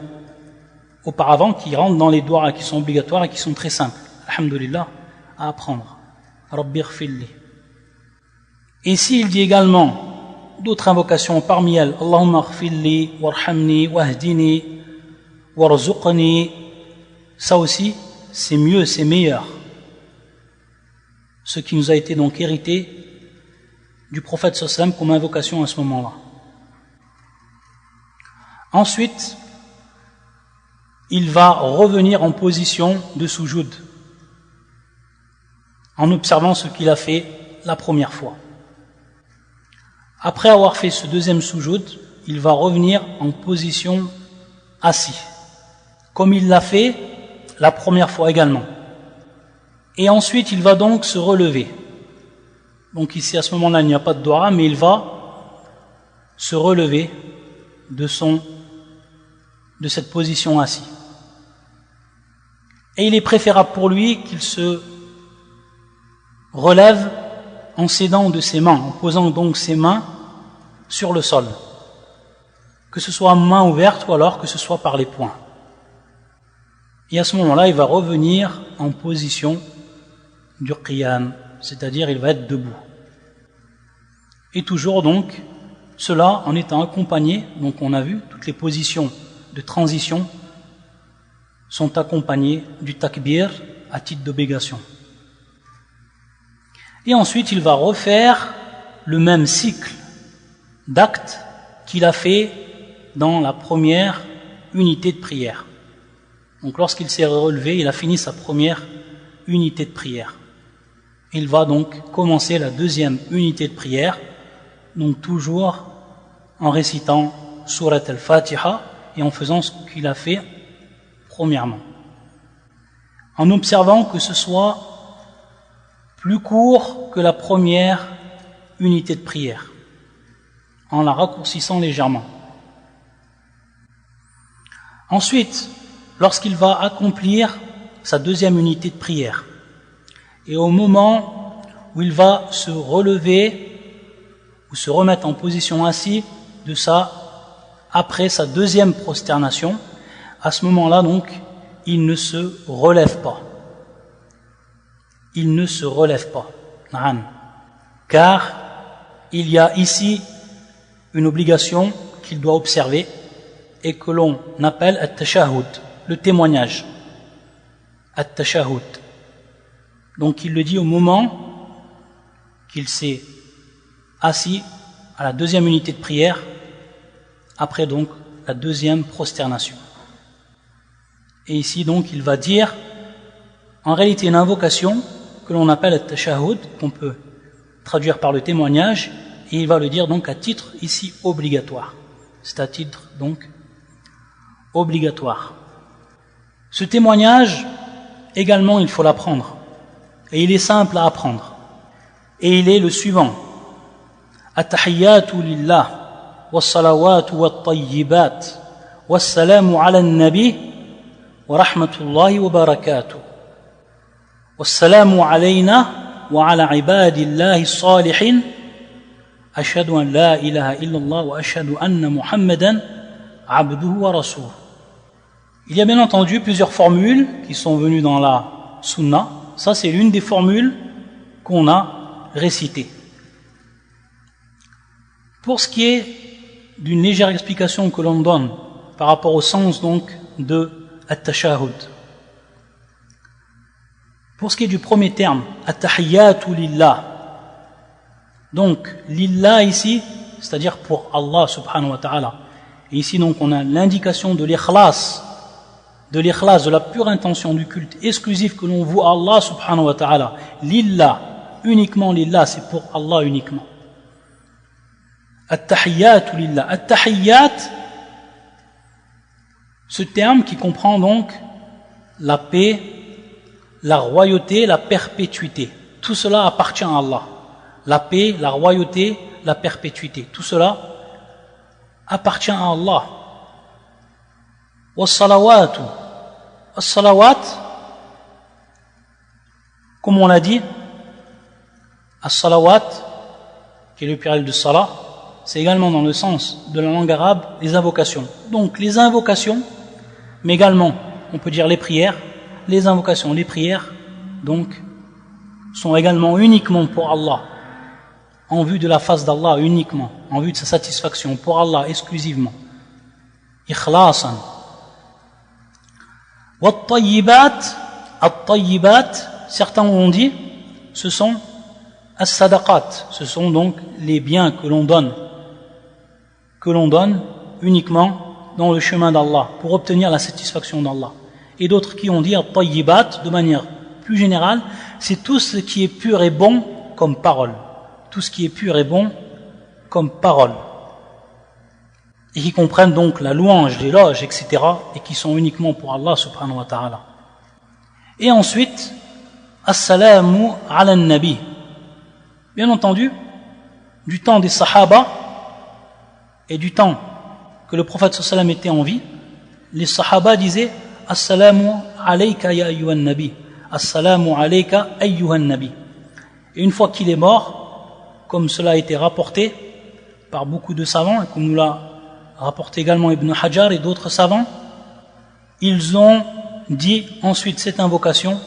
auparavant, qui rentrent dans les douas qui sont obligatoires et qui sont très simples, alhamdulillah, à apprendre. Rabbi ighfirli. Et ici il dit également d'autres invocations, parmi elles Allahumma ighfirli warhamni wahdini warzuqni. Ça aussi c'est mieux, c'est meilleur, ce qui nous a été donc hérité du prophète sallallahu alayhi wa sallam comme invocation à ce moment-là. Ensuite, il va revenir en position de soujoud en observant ce qu'il a fait la première fois. Après avoir fait ce deuxième soujoud, il va revenir en position assis, comme il l'a fait la première fois également. Et ensuite, il va donc se relever. Donc ici, à ce moment-là, il n'y a pas de doua, mais il va se relever de cette position assis. Et il est préférable pour lui qu'il se relève en s'aidant de ses mains, en posant donc ses mains sur le sol, que ce soit main ouverte ou alors que ce soit par les poings. Et à ce moment-là, il va revenir en position du qiyam, c'est-à-dire il va être debout. Et toujours donc, cela en étant accompagné, donc on a vu, toutes les positions de transition sont accompagnées du takbir à titre d'obligation. Et ensuite, il va refaire le même cycle d'actes qu'il a fait dans la première unité de prière. Donc lorsqu'il s'est relevé, il a fini sa première unité de prière. Il va donc commencer la deuxième unité de prière, donc toujours en récitant Surat al-Fatiha et en faisant ce qu'il a fait premièrement. En observant que ce soit plus court que la première unité de prière, en la raccourcissant légèrement. Ensuite, lorsqu'il va accomplir sa deuxième unité de prière, et au moment où il va se relever ou se remettre en position assise après sa deuxième prosternation, à ce moment-là donc, il ne se relève pas. Il ne se relève pas. Car il y a ici une obligation qu'il doit observer et que l'on appelle at-tashahhud, le témoignage. At-tashahhud. Donc il le dit au moment qu'il s'est assis à la deuxième unité de prière, après donc la deuxième prosternation. Et ici donc il va dire en réalité une invocation que l'on appelle at-tashahhud, qu'on peut traduire par le témoignage, et il va le dire donc à titre ici obligatoire. C'est à titre donc obligatoire. Ce témoignage également il faut l'apprendre, et il est simple à apprendre, et il est le suivant: at-tahiyyatu lillah was-salawatu wat-tayyibat was-salamu ala an-nabi wa rahmatullahi wa barakatuh was-salamu alayna wa ala ibadillahi as-salihin ashhadu an la ilaha illallah wa ashhadu anna muhammadan abduhu wa rasuluh. Il y a bien entendu plusieurs formules qui sont venues dans la sunna. Ça, c'est l'une des formules qu'on a récitées. Pour ce qui est d'une légère explication que l'on donne par rapport au sens donc de at-tashahhud. Pour ce qui est du premier terme, at-tahiyyatu lillah. Donc, lillah ici, c'est-à-dire pour Allah subhanahu wa ta'ala. Et ici donc on a l'indication de l'ikhlas, de la pure intention du culte exclusif que l'on voue à Allah subhanahu wa ta'ala. Lillah, uniquement lillah, c'est pour Allah uniquement. At-tahiyyatu lillah. At-tahiyyat, ce terme qui comprend donc la paix, la royauté, la perpétuité. Tout cela appartient à Allah. La paix, la royauté, la perpétuité. Tout cela appartient à Allah. Was-salawatu. As-salawat, comme on l'a dit, as-salawat, qui est le pluriel de salah, c'est également dans le sens de la langue arabe les invocations. Donc les invocations, mais également on peut dire les prières, les invocations, les prières, donc sont également uniquement pour Allah, en vue de la face d'Allah uniquement, en vue de sa satisfaction, pour Allah exclusivement. Ikhlasan. Wat-tayyibat, at-tayyibat, certains ont dit, ce sont as-sadaqat, ce sont donc les biens que l'on donne uniquement dans le chemin d'Allah, pour obtenir la satisfaction d'Allah. Et d'autres qui ont dit at-tayyibat, de manière plus générale, c'est tout ce qui est pur et bon comme parole. Tout ce qui est pur et bon comme parole. Et qui comprennent donc la louange, l'éloge, etc. et qui sont uniquement pour Allah subhanahu wa ta'ala. Et ensuite, as-salamu ala nabi. Bien entendu, du temps des sahaba et du temps que le prophète sallam était en vie, les sahaba disaient as-salamu alayka ya ayyuhan nabi, as-salamu alayka ayyuhan nabi. Et une fois qu'il est mort, comme cela a été rapporté par beaucoup de savants, et comme nous l'a rapporté également Ibn Hajar et d'autres savants, ils ont dit ensuite cette invocation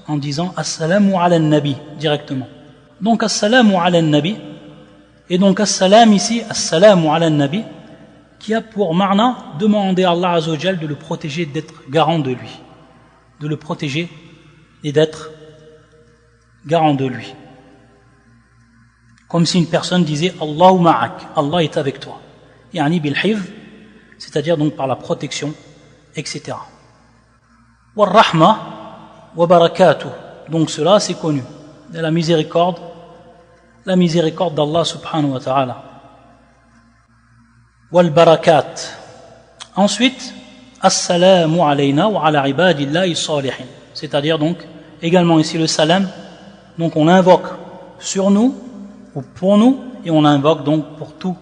en disant Assalamu ala nabi directement. Donc Assalamu ala nabi, et donc Assalam ici, Assalamu ala nabi, qui a pour marna demander à Allah Azza wa Jal de le protéger, d'être garant de lui, de le protéger et d'être garant de lui. Comme si une personne disait Allahu ma'ak, Allah est avec toi. Yani bil hifz, c'est-à-dire donc par la protection, etc. Wa rahma wa barakatuh, donc cela c'est connu, de la miséricorde d'Allah subhanahu wa ta'ala. Wal barakat. Ensuite, assalamu alayna wa ala ibadillahi salihin, c'est-à-dire donc également ici le salam, donc on invoque sur nous ou pour nous, et on invoque donc pour tous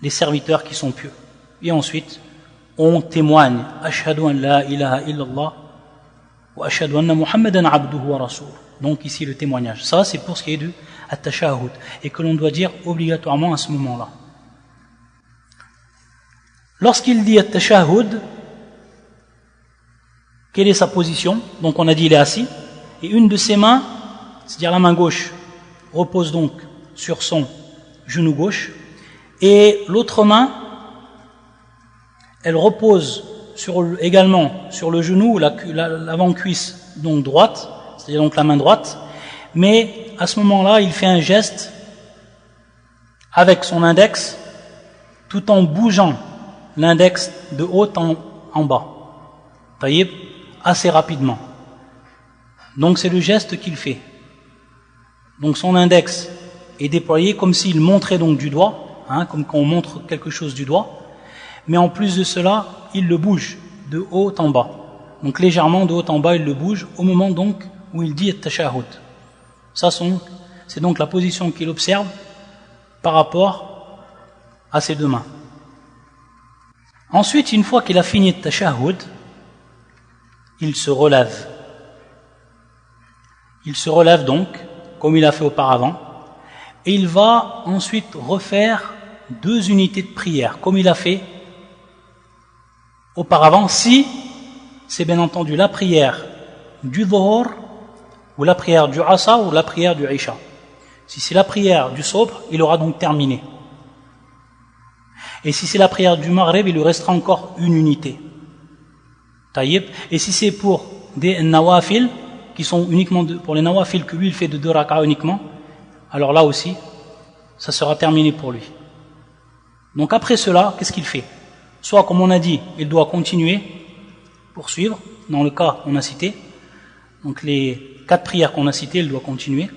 les serviteurs qui sont pieux. Et ensuite, on témoigne ashhadu an la ilaha illallah wa ashhadu anna muhammadan abduhu wa rasuluh. Donc ici le témoignage. Ça c'est pour ce qui est du at-tashahhud, et que l'on doit dire obligatoirement à ce moment-là. Lorsqu'il dit at-tashahhud, quelle est sa position? Donc on a dit il est assis, et une de ses mains, c'est-à-dire la main gauche, repose donc sur son genou gauche, et l'autre main, elle repose également sur le genou, l'avant-cuisse donc droite, c'est-à-dire donc la main droite, mais à ce moment-là, il fait un geste avec son index, tout en bougeant l'index de haut en bas, taïb, assez rapidement. Donc c'est le geste qu'il fait. Donc son index est déployé comme s'il montrait donc du doigt, comme quand on montre quelque chose du doigt, mais en plus de cela, il le bouge de haut en bas. Donc légèrement de haut en bas, il le bouge au moment donc où il dit at-tashahhud. Ça, c'est donc la position qu'il observe par rapport à ses deux mains. Ensuite, une fois qu'il a fini at-tashahhud, il se relève. Il se relève donc, comme il a fait auparavant, et il va ensuite refaire 2 unités de prière, comme il a fait auparavant, si c'est bien entendu la prière du dhuhr, ou la prière du asr, ou la prière du isha. Si c'est la prière du sobr, il aura donc terminé. Et si c'est la prière du maghrib, il lui restera encore une unité. Taïb. Et si c'est pour des nawafil, qui sont uniquement pour les nawafil que lui il fait de 2 rak'a uniquement, alors là aussi, ça sera terminé pour lui. Donc après cela, qu'est-ce qu'il fait? Soit, comme on a dit, il doit continuer, poursuivre, dans le cas qu'on a cité, donc les 4 prières qu'on a citées, il doit continuer,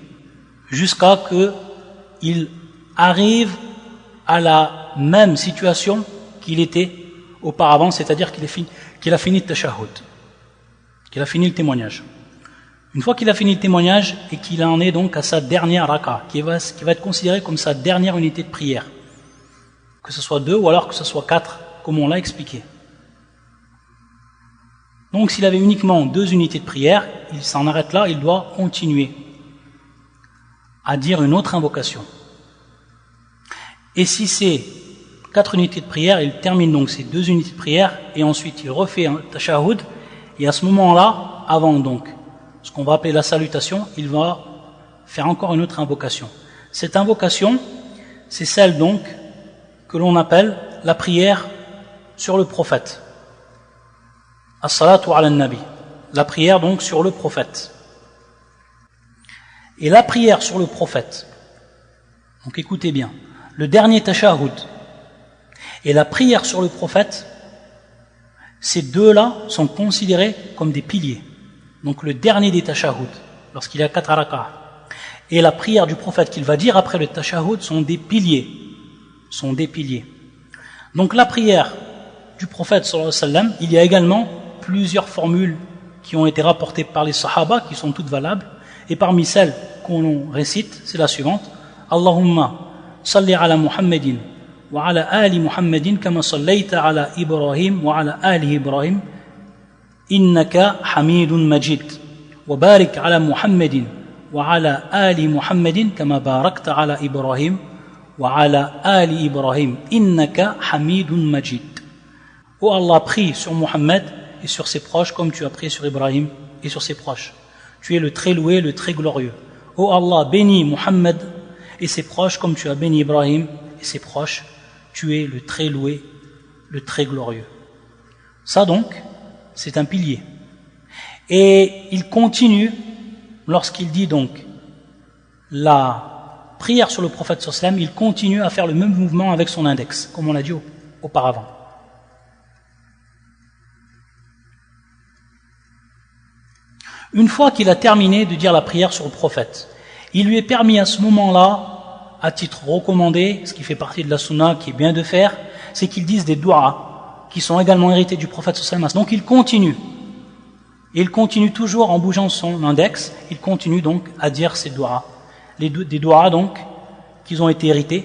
jusqu'à qu'il arrive à la même situation qu'il était auparavant, c'est-à-dire qu'il a fini le tashahhud, qu'il a fini le témoignage. Une fois qu'il a fini le témoignage et qu'il en est donc à sa dernière raka, qui va être considérée comme sa dernière unité de prière, que ce soit 2 ou alors que ce soit 4, comme on l'a expliqué. Donc s'il avait uniquement 2 unités de prière, il s'en arrête là, il doit continuer à dire une autre invocation. Et si c'est 4 unités de prière, il termine donc ces 2 unités de prière, et ensuite il refait un tashahhud, et à ce moment-là, avant donc ce qu'on va appeler la salutation, il va faire encore une autre invocation. Cette invocation, c'est celle donc que l'on appelle la prière sur le prophète. As-salatu ala nabi. La prière donc sur le prophète. Et la prière sur le prophète, donc écoutez bien, le dernier tashahhud et la prière sur le prophète, ces deux-là sont considérés comme des piliers. Donc le dernier des tashahhud, lorsqu'il y a 4 rak'a, et la prière du prophète qu'il va dire après le tashahhud sont des piliers. Donc la prière du prophète sallallahu alayhi wa sallam, il y a également plusieurs formules qui ont été rapportées par les sahaba, qui sont toutes valables, et parmi celles qu'on récite, c'est la suivante: Allahumma salli ala Muhammadin wa ala ali Muhammadin kama sallaita ala Ibrahim wa ala ali Ibrahim innaka hamidun majid wa barik ala Muhammadin وعلى آل محمد كما باركت على إبراهيم وعلى آل إبراهيم إنك حميد مجيد. Ô Allah, prie sur Mohammed et sur ses proches comme tu as prié sur Ibrahim et sur ses proches. Tu es le très loué, le très glorieux. Ô Allah, bénis Mohammed et ses proches comme tu as béni Ibrahim et ses proches. Tu es le très loué, le très glorieux. Ça donc, c'est un pilier. Et il continue, lorsqu'il dit donc la prière sur le prophète sallam, il continue à faire le même mouvement avec son index, comme on l'a dit auparavant. Une fois qu'il a terminé de dire la prière sur le prophète, il lui est permis à ce moment-là, à titre recommandé, ce qui fait partie de la sunna, qui est bien de faire, c'est qu'il dise des du'as qui sont également hérités du prophète sallam. Donc il continue. Et il continue toujours en bougeant son index, il continue donc à dire ces du'as. Des du'as donc, qui ont été hérités.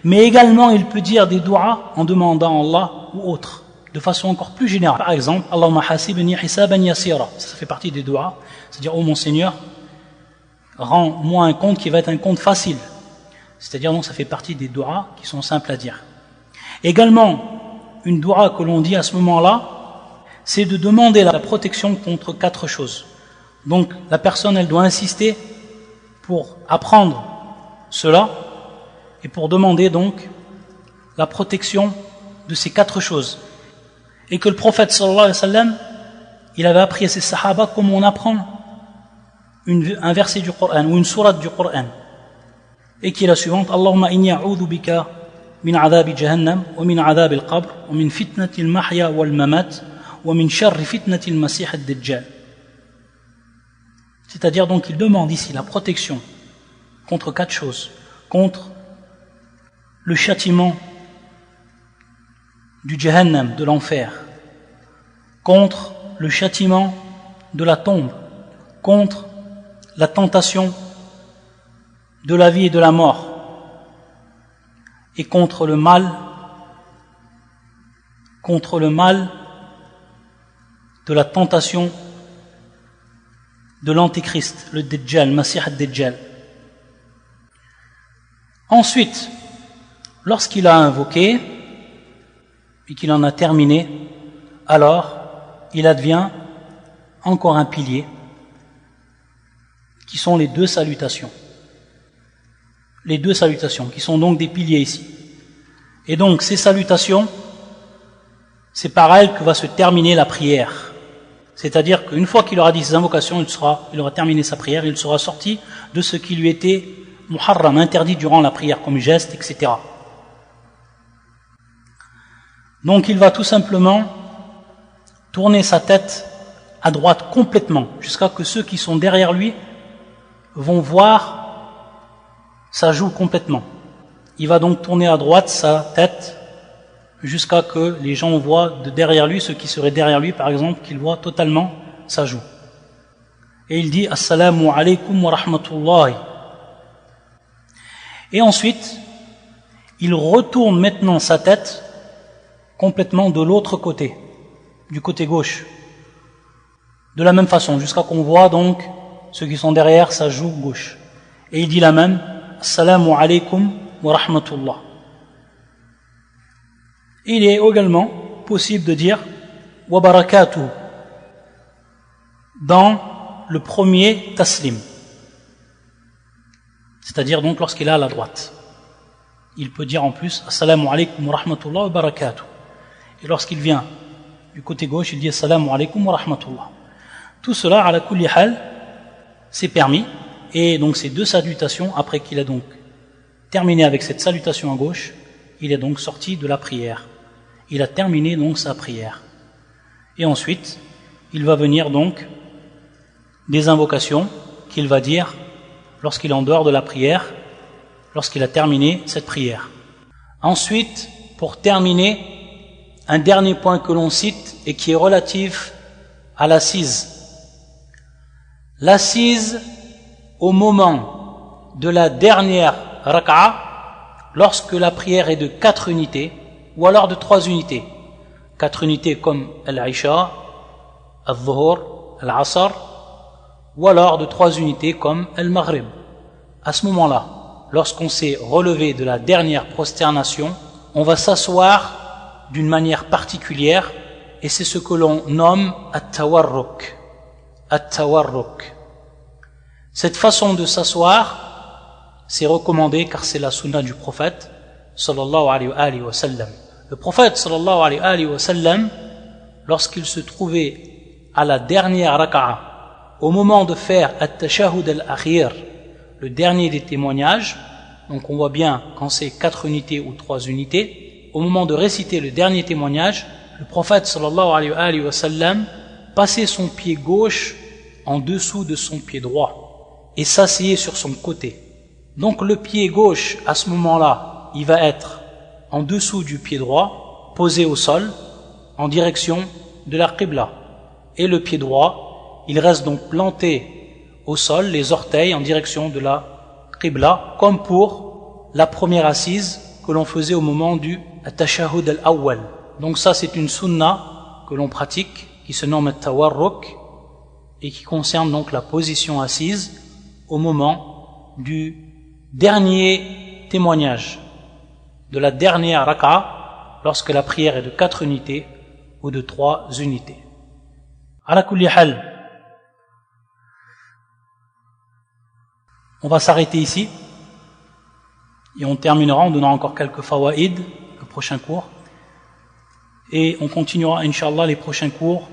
Mais également il peut dire des du'as en demandant à Allah ou autre, de façon encore plus générale. Par exemple, Allahumma hasibni hisaban yasira. Ça fait partie des du'as. C'est-à-dire, oh mon Seigneur, rends-moi un compte qui va être un compte facile. C'est-à-dire, donc, ça fait partie des du'as qui sont simples à dire. Également, une du'a que l'on dit à ce moment-là, c'est de demander la protection contre 4 choses. Donc, la personne, elle doit insister pour apprendre cela et pour demander donc la protection de ces 4 choses. Et que le prophète sallallahu alayhi wa sallam, il avait appris à ses sahaba comme on apprend un verset du Coran ou une sourate du Coran. Et qui est la suivante: Allahumma inni a'udhu bika min adhabi jahannam wa min adhabi al-qabr wa min fitnati al-mahya wal-mamat wa min sharri fitnati al-masih ad-dajjal. C'est-à-dire donc il demande ici la protection contre 4 choses: contre le châtiment du jahannam, de l'enfer, contre le châtiment de la tombe, contre la tentation de la vie et de la mort, et contre le mal de la tentation de l'antéchrist, le Dajjal, Masih ad-Dajjal. Ensuite, lorsqu'il a invoqué et qu'il en a terminé, alors il advient encore un pilier qui sont les 2 salutations. Les 2 salutations qui sont donc des piliers ici. Et donc ces salutations, c'est par elles que va se terminer la prière. C'est-à-dire qu'une fois qu'il aura dit ses invocations, il aura terminé sa prière, il sera sorti de ce qui lui était muharram, interdit durant la prière, comme geste, etc. Donc il va tout simplement tourner sa tête à droite complètement, jusqu'à que ceux qui sont derrière lui vont voir sa joue complètement. Il va donc tourner à droite sa tête jusqu'à que les gens voient de derrière lui, ceux qui seraient derrière lui par exemple, qu'ils voient totalement sa joue. Et il dit Assalamu alaykum wa rahmatullahi. Et ensuite, il retourne maintenant sa tête complètement de l'autre côté, du côté gauche. De la même façon, jusqu'à qu'on voit donc ceux qui sont derrière sa joue gauche. Et il dit la même Assalamu alaykum wa rahmatullah. Il est également possible de dire wa barakatuh dans le premier taslim, c'est-à-dire donc lorsqu'il est à la droite. Il peut dire en plus Assalamu alaykum wa rahmatullah wa barakatuh. Et lorsqu'il vient du côté gauche, il dit Assalamu alaykum wa rahmatullah. Tout cela, ala kulli hal, c'est permis. Et donc ces 2 salutations, après qu'il a donc terminé avec cette salutation à gauche, il est donc sorti de la prière. Il a terminé donc sa prière. Et ensuite, il va venir donc des invocations qu'il va dire lorsqu'il est en dehors de la prière, lorsqu'il a terminé cette prière. Ensuite, pour terminer, un dernier point que l'on cite et qui est relatif à l'assise. L'assise au moment de la dernière raka'a, lorsque la prière est de 4 unités, ou alors de 3 unités. 4 unités comme al-Isha, al-Dhuhr, al-Asr, ou alors de 3 unités comme Al-Maghrib. À ce moment-là, lorsqu'on s'est relevé de la dernière prosternation, on va s'asseoir d'une manière particulière et c'est ce que l'on nomme At-Tawarruk. At-Tawarruk. Cette façon de s'asseoir, c'est recommandé car c'est la sunna du prophète sallallahu alayhi wa sallam. Le prophète sallallahu alayhi wa sallam, lorsqu'il se trouvait à la dernière raka'a, au moment de faire At-Tashahhud al-Akhir, le dernier des témoignages, donc on voit bien quand c'est 4 unités ou 3 unités, au moment de réciter le dernier témoignage, le prophète sallallahu alayhi wa sallam passait son pied gauche en dessous de son pied droit et s'asseyait sur son côté. Donc le pied gauche, à ce moment-là, il va être en dessous du pied droit, posé au sol, en direction de la Qibla. Et le pied droit, il reste donc planté au sol, les orteils en direction de la Qibla, comme pour la première assise que l'on faisait au moment du At-Tashahhud al-Awwal. Donc ça, c'est une sunna que l'on pratique, qui se nomme At-Tawarruk, et qui concerne donc la position assise au moment du dernier témoignage, de la dernière raka'a, lorsque la prière est de 4 unités ou de 3 unités. Ala kulli hal, on va s'arrêter ici et on terminera en donnant encore quelques fawaïd, le prochain cours, et on continuera Inch'Allah les prochains cours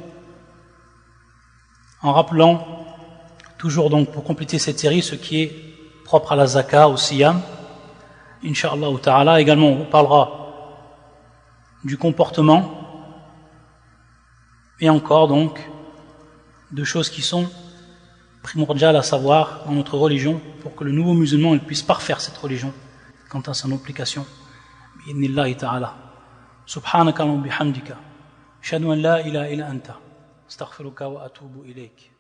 en rappelant toujours donc pour compléter cette série ce qui est propre à la zaka, au siyam, Inch'Allah ta'ala. Également on parlera du comportement et encore donc de choses qui sont primordiales à savoir dans notre religion pour que le nouveau musulman il puisse parfaire cette religion quant à son application. Bi'idhnillahi ta'ala. Subhanaka wa bihamdika. Ashhadu an la ilaha illa anta. Astaghfiruka wa atubu ilayk.